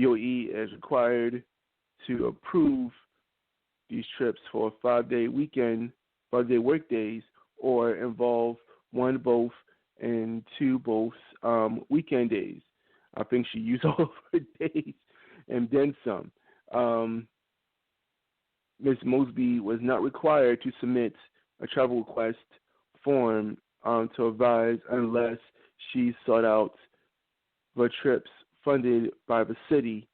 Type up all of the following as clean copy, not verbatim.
DOE is required to approve these trips for 5-day weekend, 5-day work days, or involve one, both, and two, both weekend days. I think she used all of her days and then some. Ms. Mosby was not required to submit a travel request form to advise unless she sought out the trips funded by the city,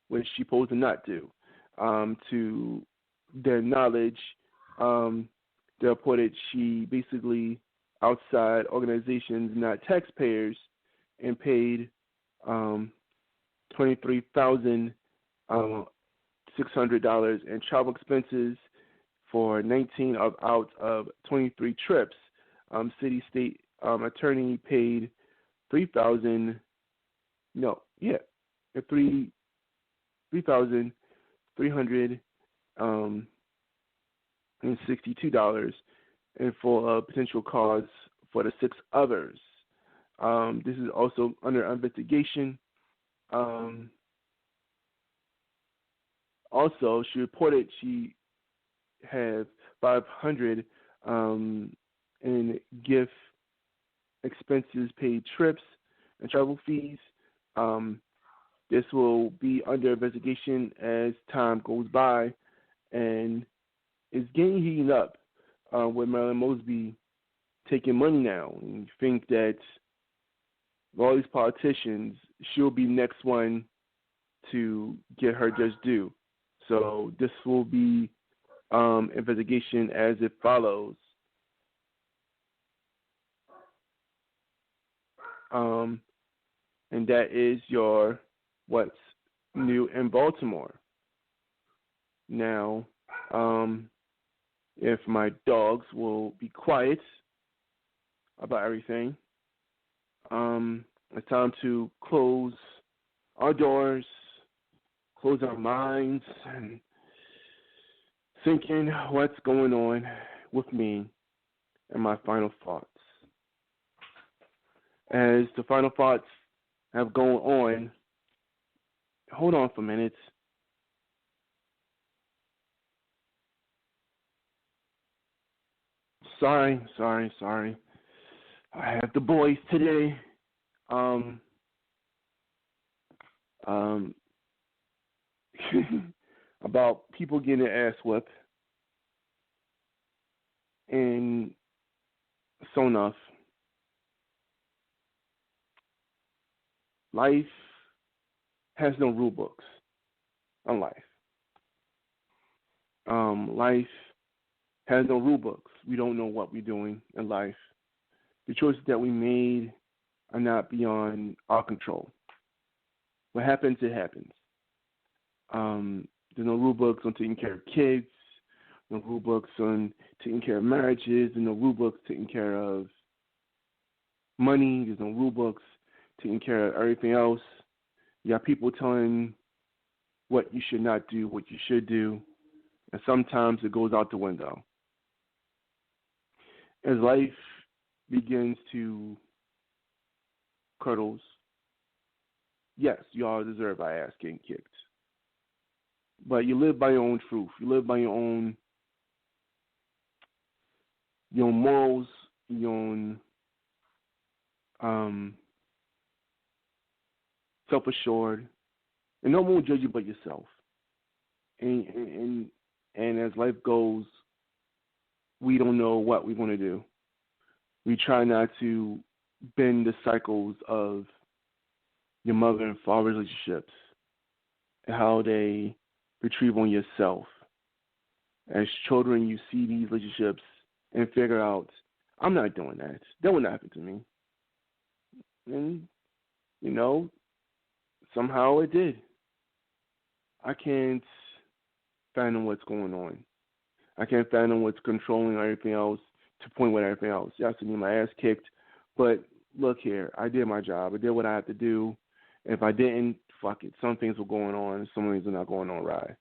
which she posed to not do. To their knowledge, they reported she basically outside organizations, not taxpayers, and paid $23,600 in travel expenses for 19 out of 23 trips. City state attorney paid $3,362 and for a potential cause for the 6 others. This is also under investigation. Also, she reported she had $500 in gift expenses, paid trips, and travel fees. This will be under investigation as time goes by, and it's getting heating up with Marilyn Mosby taking money now. And you think that all these politicians, she'll be next one to get her just due. So this will be investigation as it follows. And that is your what's new in Baltimore. Now, if my dogs will be quiet about everything, it's time to close our doors, close our minds, and think in what's going on with me and my final thoughts. As the final thoughts have gone on, hold on for a minute. Sorry. I have the boys today. About people getting their ass whipped. And so enough. Life has no rule books on life. Life has no rule books. We don't know what we're doing in life. The choices that we made are not beyond our control. What happens, it happens. There's no rule books on taking care of kids, no rule books on taking care of marriages, and no rule books taking care of money. There's no rule books taking care of everything else. You got people telling what you should not do, what you should do, and sometimes it goes out the window. As life begins to curdles, yes, you all deserve our ass getting kicked. But you live by your own truth. You live by your own morals, your own self-assured, and no one will judge you but yourself. And as life goes, we don't know what we want to do. We try not to bend the cycles of your mother and father relationships and how they retrieve on yourself. As children, you see these relationships and figure out, I'm not doing that. That would not happen to me. And, somehow it did. I can't fathom what's going on. I can't fathom what's controlling everything else to the point with everything else. Yes, I need my ass kicked, but look here, I did my job. I did what I had to do. If I didn't, fuck it. Some things were going on, some things are not going on right.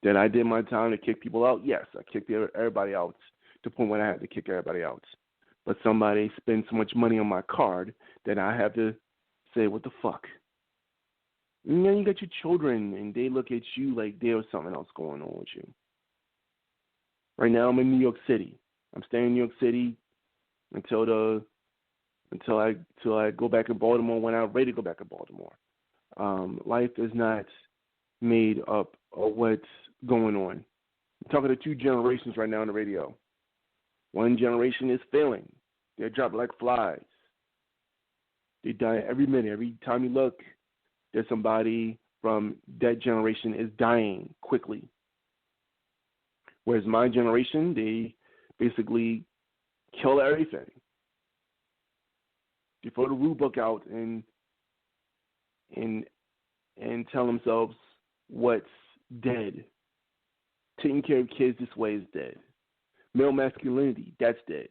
That I did my time to kick people out? Yes, I kicked everybody out to the point where I had to kick everybody out. But somebody spent so much money on my card that I have to say, what the fuck? And then you got your children, and they look at you like there's something else going on with you. Right now, I'm in New York City. I'm staying in New York City until I go back to Baltimore when I'm ready to go back to Baltimore. Life is not made up of what's going on. I'm talking to two generations right now on the radio. One generation is failing. They're dropped like flies. They die every minute. Every time you look, there's somebody from that generation is dying quickly. Whereas my generation, they basically kill everything. They throw the rule book out and tell themselves what's dead. Taking care of kids this way is dead. Male masculinity, that's dead.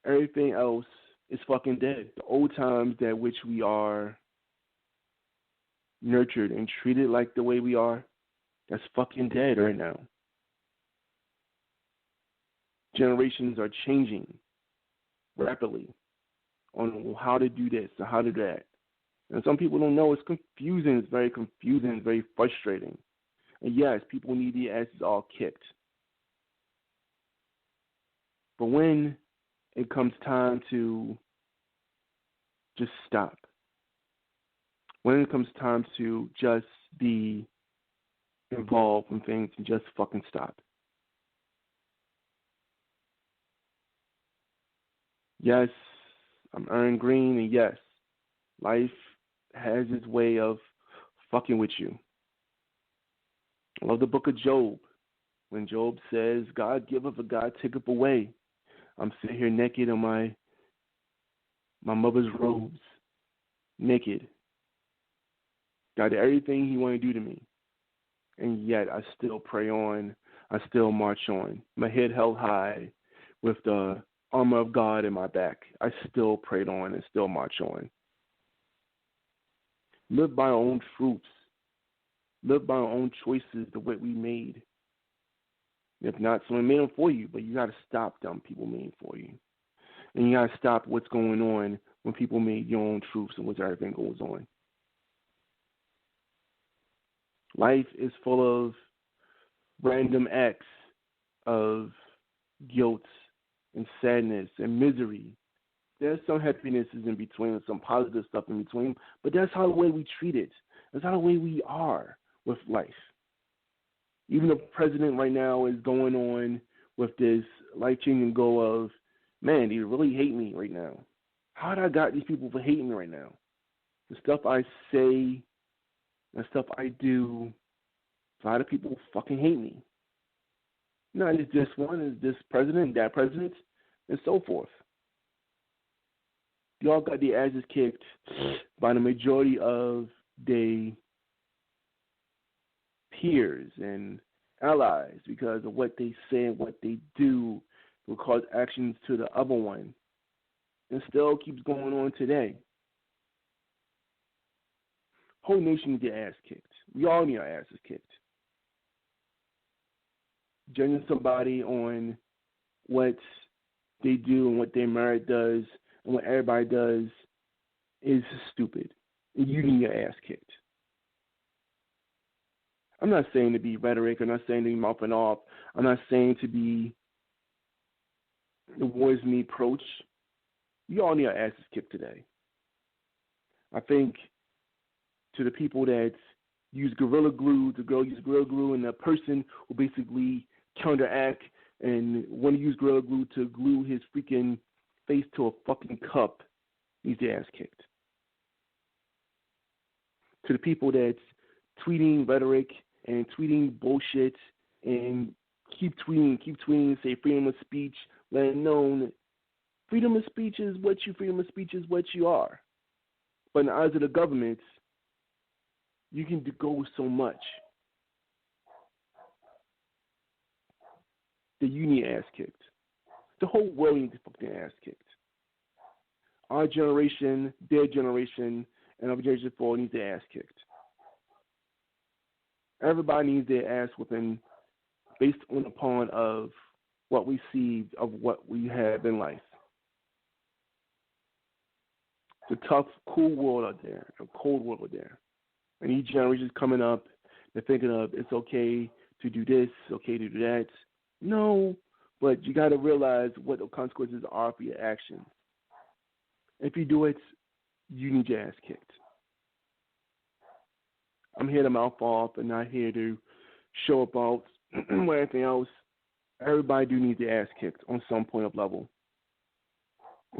Everything else is fucking dead. The old times that which we are nurtured and treated like the way we are, that's fucking dead right now. Generations are changing rapidly on how to do this or how to do that. And some people don't know. It's confusing. It's very confusing. It's very frustrating. And yes, people need their asses all kicked. But when it comes time to just stop, when it comes time to just be involved in things and just fucking stop. Yes, I'm Aaron Green, and yes, life has its way of fucking with you. I love the book of Job. When Job says, God giveth, but God taketh away. I'm sitting here naked in my mother's robes, naked. God did everything he wanted to do to me. And yet I still pray on. I still march on. My head held high with the armor of God in my back. I still prayed on and still march on. Live by our own truths. Live by our own choices, the way we made. If not, someone made them for you, but you got to stop them people made for you. And you got to stop what's going on when people made your own truths and what everything goes on. Life is full of random acts of guilt and sadness and misery. There's some happinesses in between, some positive stuff in between, but that's how the way we treat it. That's how the way we are with life. Even the president right now is going on with this life-changing goal of, man, they really hate me right now. How did I got these people for hating me right now? The stuff I say, the stuff I do, a lot of people fucking hate me. Not just this one, it's this president, that president, and so forth. They all got their asses kicked by the majority of their peers and allies because of what they say and what they do will cause actions to the other one. And still keeps going on today. Whole nation needs their ass kicked. We all need our asses kicked. Judging somebody on what they do and what their merit does and what everybody does is stupid. And you need your ass kicked. I'm not saying to be rhetoric. I'm not saying to be mouthing off. I'm not saying to be the wars me approach. We all need our asses kicked today. I think to the people that use Gorilla Glue, the girl use Gorilla Glue, and the person who basically counteract and want to use Gorilla Glue to glue his freaking face to a fucking cup needs their ass kicked. To the people that's tweeting rhetoric and tweeting bullshit and keep tweeting, say freedom of speech, let it known freedom of speech is what you are. But in the eyes of the government, you can go so much that you need ass kicked. The whole world needs to fucking ass kicked. Our generation, their generation, and our generation 4 needs their ass kicked. Everybody needs their ass whipping based upon of what we see, of what we have in life. It's a tough, cool world out there, a cold world out there. And each generation is coming up, they're thinking of it's okay to do this, it's okay to do that. No, but you got to realize what the consequences are for your actions. If you do it, you need your ass kicked. I'm here to mouth off and not here to show about or anything else. Everybody do need their ass kicked on some point of level.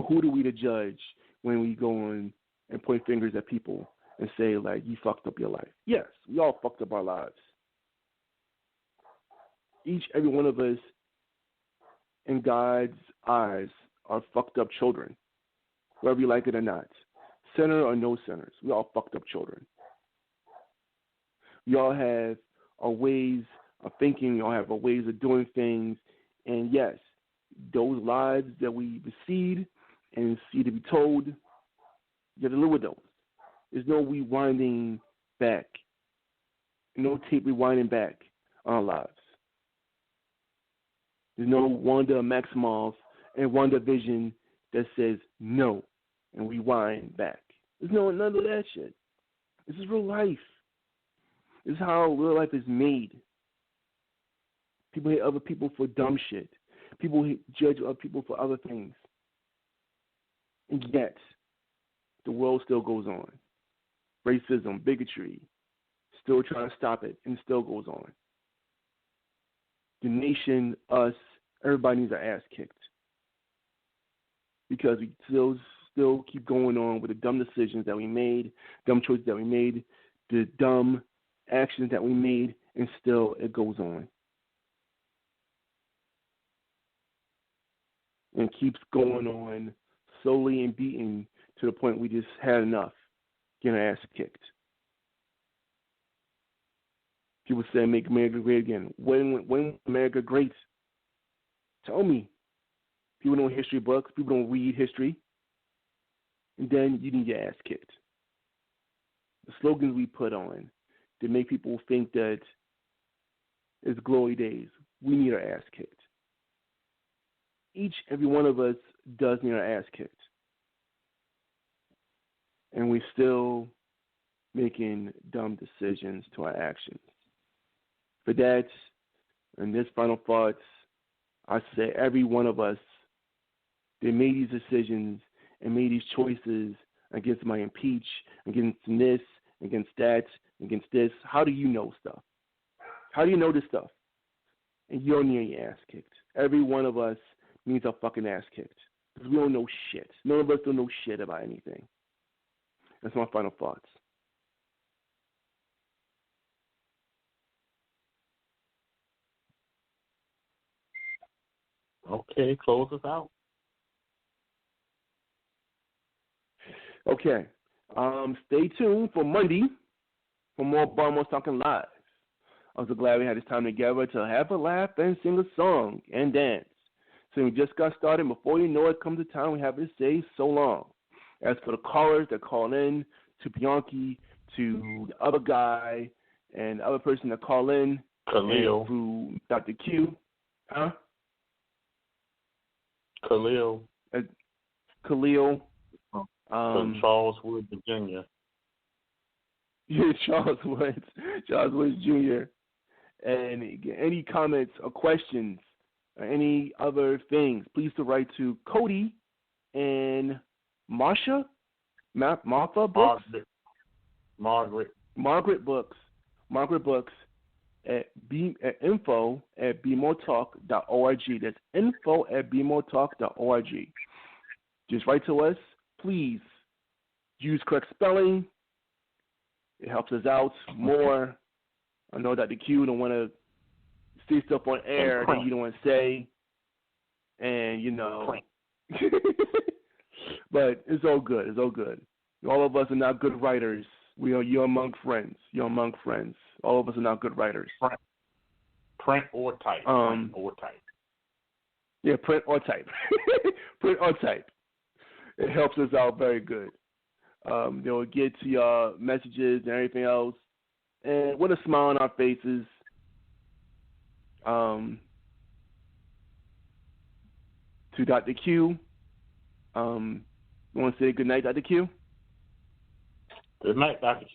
Who do we to judge when we go on and point fingers at people and say, like, you fucked up your life? Yes, we all fucked up our lives. Every one of us, in God's eyes, are fucked up children, whether you like it or not. Sinner or no sinners, we all fucked up children. We all have our ways of thinking, we all have our ways of doing things, and yes, those lives that we receive and see to be told, you have to live with those. There's no rewinding back, no tape rewinding back on our lives. There's no Wanda Maximoff and Wanda Vision that says no and rewind back. There's none of that shit. This is real life. This is how real life is made. People hate other people for dumb shit. People judge other people for other things. And yet, the world still goes on. Racism, bigotry, still trying to stop it, and it still goes on. The nation, us, everybody needs our ass kicked. Because we still keep going on with the dumb decisions that we made, dumb choices that we made, the dumb actions that we made, and still it goes on. And keeps going on slowly and beaten to the point we just had enough, getting our ass kicked. People say make America great again. When was America great? Tell me. People don't history books. People don't read history. And then you need your ass kicked. The slogans we put on to make people think that it's glory days. We need our ass kicked. Every one of us does need our ass kicked. And we're still making dumb decisions to our actions. For that, and this final thoughts, I say every one of us that made these decisions and made these choices against my impeach, against this, against that, against this. How do you know stuff? How do you know this stuff? And you don't need your ass kicked. Every one of us needs our fucking ass kicked. Because we don't know shit. None of us don't know shit about anything. That's my final thoughts. Okay, close us out. Okay. Stay tuned for Monday for more Balmore's Talking Live. I'm so glad we had this time together to have a laugh and sing a song and dance. So we just got started. Before you know it, comes the time we have to say so long. As for the callers that call in, to Bianchi, to the other guy, and the other person that call in, Khalil, through Dr. Q, Khalil, from Charles Wood, Virginia. Yeah, Charles Woods Jr. And any comments or questions or any other things, please to write to Cody and Martha Books? Margaret Books at info@bmoretalk.org. That's info@bmoretalk.org. Just write to us. Please use correct spelling. It helps us out more. I know Dr. Q don't want to say stuff on air that you don't want to say. And, but it's all good. It's all good. All of us are not good writers. You're among friends. All of us are not good writers. Print or type. Yeah, print or type. Print or type. It helps us out very good. They will get to your messages and everything else. And with a smile on our faces, to Dr. Q, You want to say good night, Dr. Q? Good night, Dr.